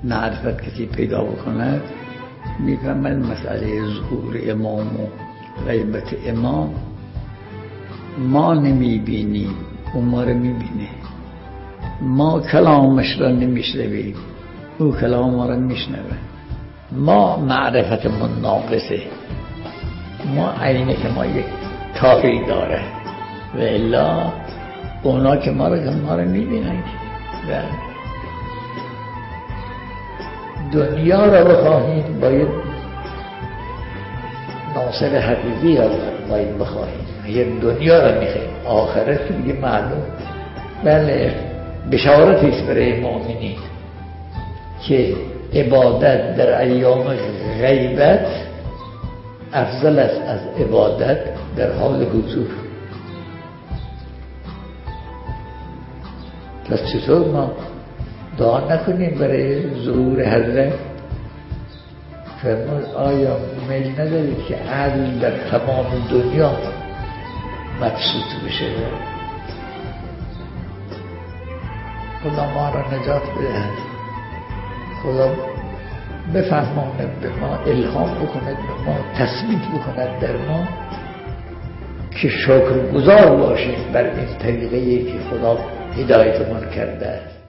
معرفت کسی پیدا بکند میفهمد مسئله ظهور امام و غیبت امام ما نمیبینیم، او ما رو میبینه. ما کلامش را نمیشنویم، او کلام ما را میشنوه. ما معرفتمون ناقصه، ما عینه که ما یک تاقی داره و الا اونا که ما رو میبینن. و دنیا را بخواهیم باید ناصر حقیقی را باید بخواهیم. اگر دنیا را میخواهیم آخرت دیگه معلوم. بله بشارتی است برای مؤمنین که عبادت در ایام غیبت افضل است از عبادت در حال حضور. پس چطور ما دعا نکنیم برای ظهور حضرت؟ فرمود آیا میل ندارید که عدل در تمام دنیا مبسوط بشه؟ خدا ما را نجات بده، خدا بفهماند به ما، الهام بکند به ما، تثبیت بکند در ما که شکرگزار باشیم بر این طریقه‌ای که خدا هدایتمون کرده است.